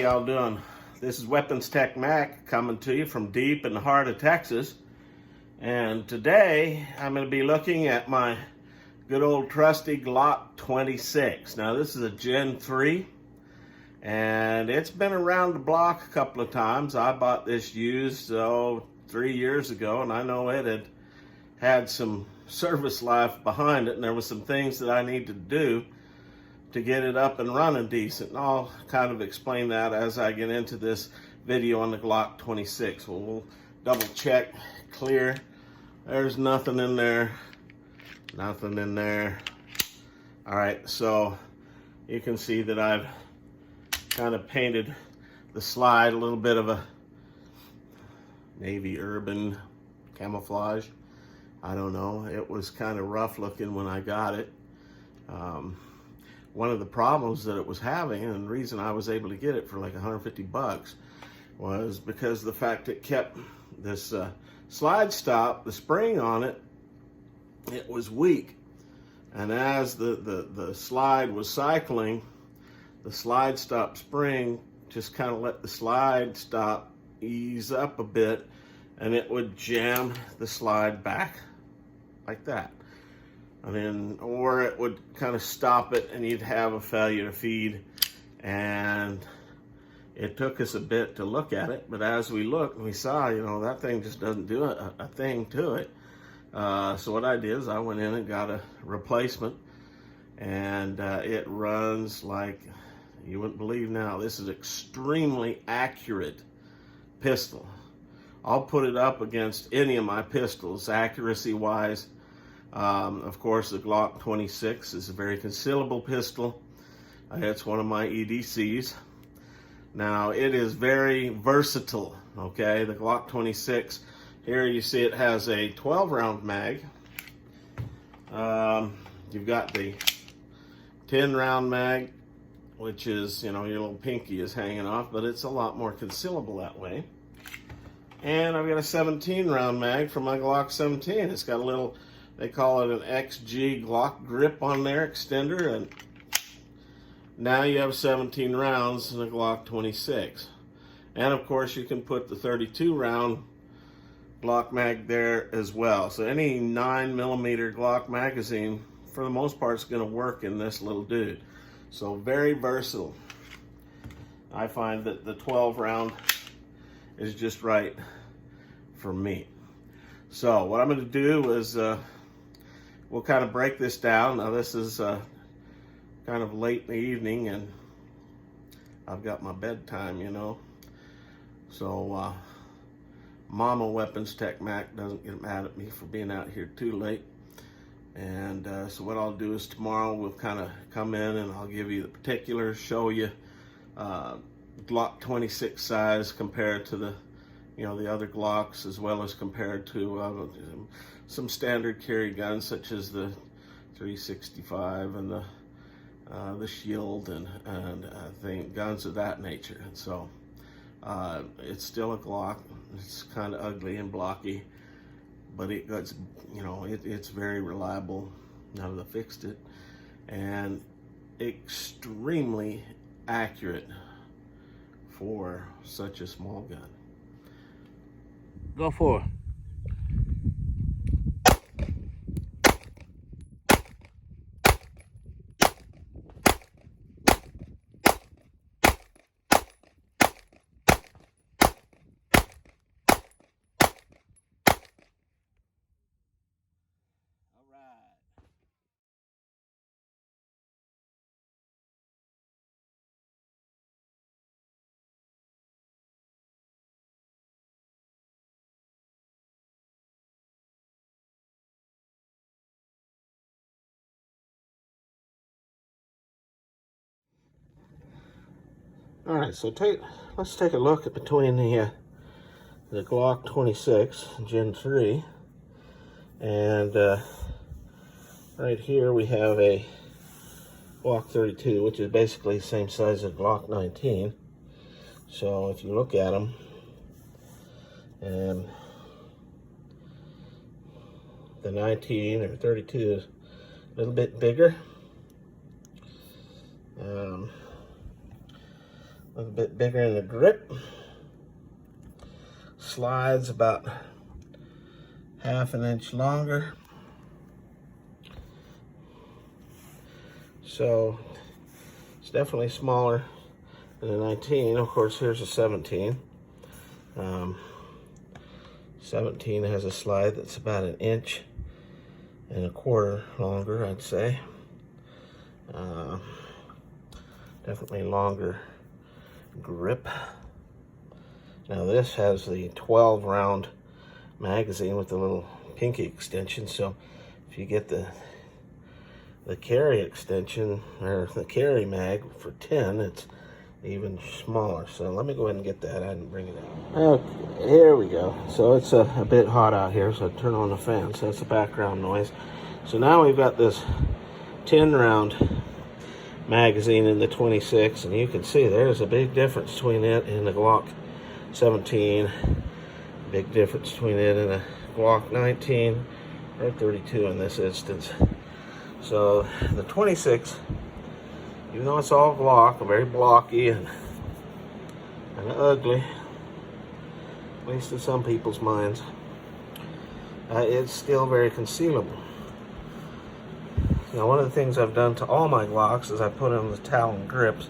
y'all doing? This is Weapons Tech Mac coming to you from deep in the heart of Texas. And today I'm going to be looking at my good old trusty Glock 26. Now this is a Gen 3 and it's been around the block a couple of times. I bought this used 3 years ago, and I know it had some service life behind it, and there was some things that I need to do to get it up and running decent. And I'll kind of explain that as I get into this video on the Glock 26. Well, we'll double check, clear. There's nothing in there, nothing in there. All right, so you can see that I've kind of painted the slide a little bit of a navy urban camouflage. I don't know, it was kind of rough looking when I got it. One of the problems that it was having, and the reason I was able to get it for like 150 bucks, was because of the fact it kept this slide stop, the spring on it, it was weak. And as the slide was cycling, the slide stop spring just kind of let the slide stop ease up a bit, and it would jam the slide back like that. I mean, or it would kind of stop it and you'd have a failure to feed. And it took us a bit to look at it, but as we looked, we saw, you know, that thing just doesn't do a thing to it. So what I did is I went in and got a replacement, and it runs like you wouldn't believe now. This is extremely accurate pistol. I'll put it up against any of my pistols, accuracy-wise. Of course, the Glock 26 is a very concealable pistol. It's one of my EDCs. Now, it is very versatile, okay? The Glock 26, here you see it has a 12-round mag. You've got the 10-round mag, which is, you know, your little pinky is hanging off, but it's a lot more concealable that way. And I've got a 17-round mag for my Glock 17. It's got a little, they call it an XG Glock grip on there, extender, and now you have 17 rounds in a Glock 26. And of course you can put the 32-round Glock mag there as well. So any 9mm Glock magazine, for the most part, is going to work in this little dude. So very versatile. I find that the 12-round is just right for me. So what I'm going to do is we'll kind of break this down. Now this is kind of late in the evening, and I've got my bedtime, you know. So Mama Weapons Tech Mac doesn't get mad at me for being out here too late. And so what I'll do is tomorrow we'll kind of come in and I'll give you the particulars, show you Glock 26 size compared to the, you know, the other Glocks, as well as compared to some standard carry guns such as the 365 and the Shield and guns of that nature. And so it's still a Glock. It's kind of ugly and blocky, but it gets, you know, it's very reliable now that I fixed it, and extremely accurate for such a small gun. Go for it. All right, so let's take a look at between the Glock 26 Gen 3 and right here we have a Glock 32, which is basically the same size as Glock 19. So if you look at them, and the 19 or 32 is a little bit bigger. A little bit bigger in the grip. Slides about half an inch longer. So it's definitely smaller than a 19. Of course, here's a 17. 17 has a slide that's about 1.25 inches longer, I'd say. Definitely longer grip. Now this has the 12 round magazine with the little pinky extension, so if you get the carry extension, or the carry mag for 10, it's even smaller. So let me go ahead and get that. I didn't bring it out. Okay, here we go. So it's a bit hot out here, so I turn on the fan, so that's the background noise. So now we've got this 10 round magazine in the 26, and you can see there's a big difference between it and the Glock 17. Big difference between it and a Glock 19 or 32 in this instance. So the 26, even though it's all Glock, very blocky and ugly, at least in some people's minds, it's still very concealable. Now, one of the things I've done to all my Glocks is I put in the Talon grips,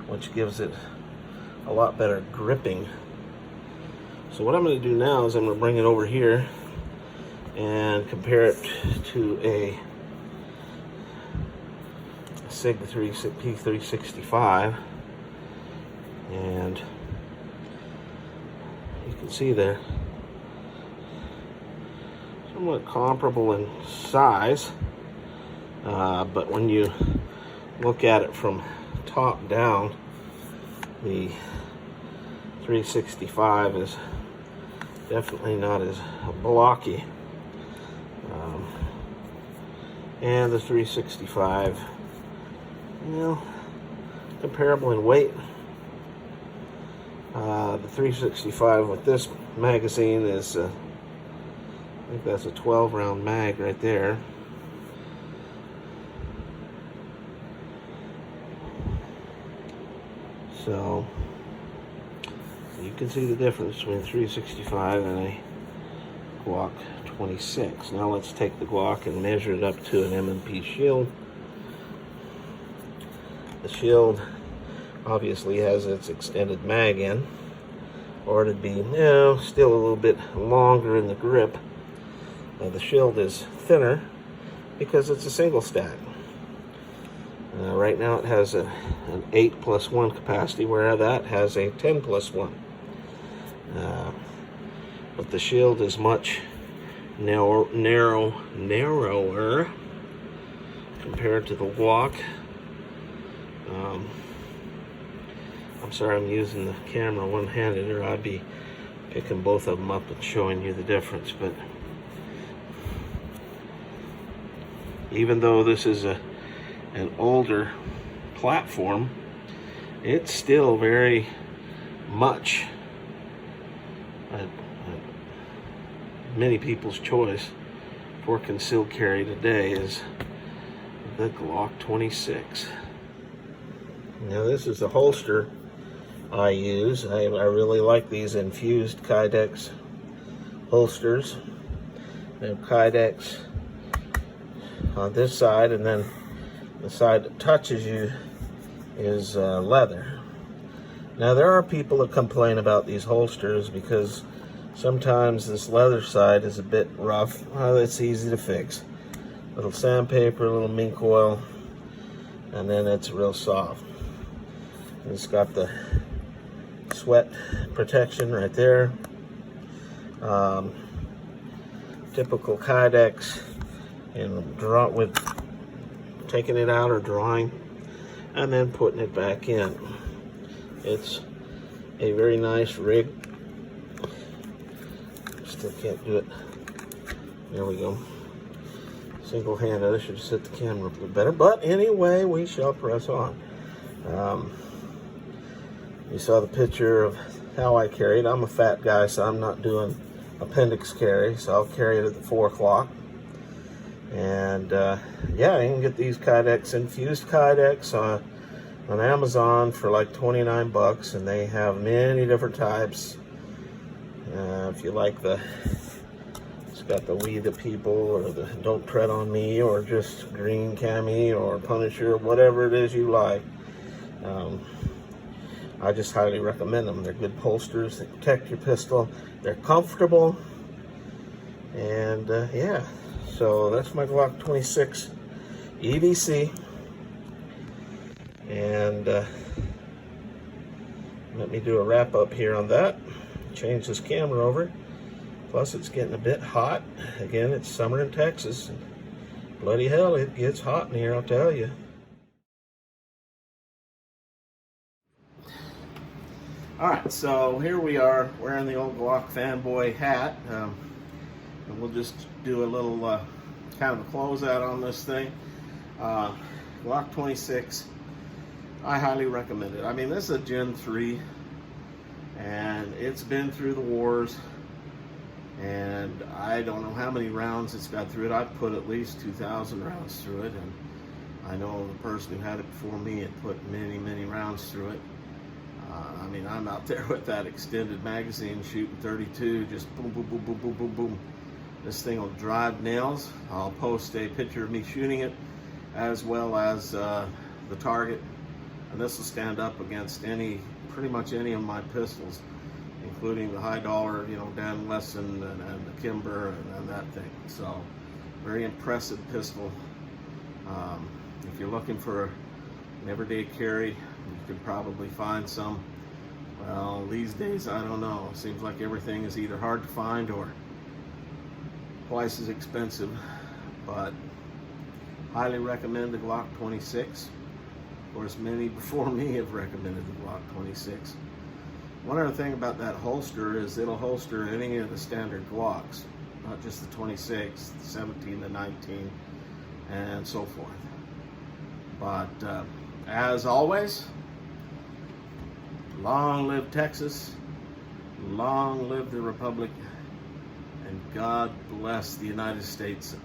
which gives it a lot better gripping. So what I'm going to do now is I'm going to bring it over here and compare it to a Sig P365, and you can see they're somewhat comparable in size, but when you look at it from top down, the 365 is definitely not as blocky, and the 365, you know, comparable in weight. The 365 with this magazine is, I think that's a 12 round mag right there. So you can see the difference between 365 and a Glock 26. Now let's take the Glock and measure it up to an M&P shield. The shield obviously has its extended mag in, or it'd be still a little bit longer in the grip. The shield is thinner because it's a single stack. Right now it has an 8+1 capacity, where that has a 10+1. But the shield is much narrower compared to the Glock. I'm sorry, I'm using the camera one-handed, or I'd be picking both of them up and showing you the difference. But even though this is an older platform, it's still very much many people's choice for concealed carry today is the Glock 26. Now this is the holster I use. I really like these infused Kydex holsters. They have Kydex on this side, and then the side that touches you is leather. Now there are people that complain about these holsters because sometimes this leather side is a bit rough. Well, it's easy to fix. A little sandpaper, a little mink oil, and then it's real soft. It's got the sweat protection right there. Typical Kydex, and draw with taking it out or drawing and then putting it back in. It's a very nice rig. Still can't do it. There we go. Single-handed. I should set the camera up a bit better. But anyway, we shall press on. You saw the picture of how I carry it. I'm a fat guy, so I'm not doing appendix carry, so I'll carry it at the 4 o'clock. And yeah, you can get these Kydex, infused Kydex on Amazon for like 29 bucks, and they have many different types. If you like it's got the We the People, or the Don't Tread on Me, or just green cami, or Punisher, whatever it is you like. I just highly recommend them. They're good holsters. They protect your pistol. They're comfortable. And yeah, so that's my Glock 26 EDC. And let me do a wrap up here on that. Change this camera over. Plus it's getting a bit hot. Again, it's summer in Texas. Bloody hell, it gets hot in here, I'll tell you. Alright, so here we are wearing the old Glock fanboy hat. And we'll just do a little kind of a closeout on this thing. Glock 26, I highly recommend it. I mean, this is a Gen 3, and it's been through the wars, and I don't know how many rounds it's got through it. I've put at least 2,000 rounds through it, and I know the person who had it before me had put many, many rounds through it. I mean, I'm out there with that extended magazine shooting 32, just boom, boom, boom, boom, boom, boom, boom. This thing will drive nails. I'll post a picture of me shooting it, as well as the target. And this will stand up against pretty much any of my pistols, including the high dollar, Dan Wesson and the Kimber and that thing. So, very impressive pistol. If you're looking for an everyday carry, you could probably find some. Well, these days, I don't know. It seems like everything is either hard to find or twice as expensive. But highly recommend the Glock 26. Of course, many before me have recommended the Glock 26. One other thing about that holster is it'll holster any of the standard Glocks, not just the 26, the 17, the 19, and so forth. But as always, long live Texas, long live the Republic, and God bless the United States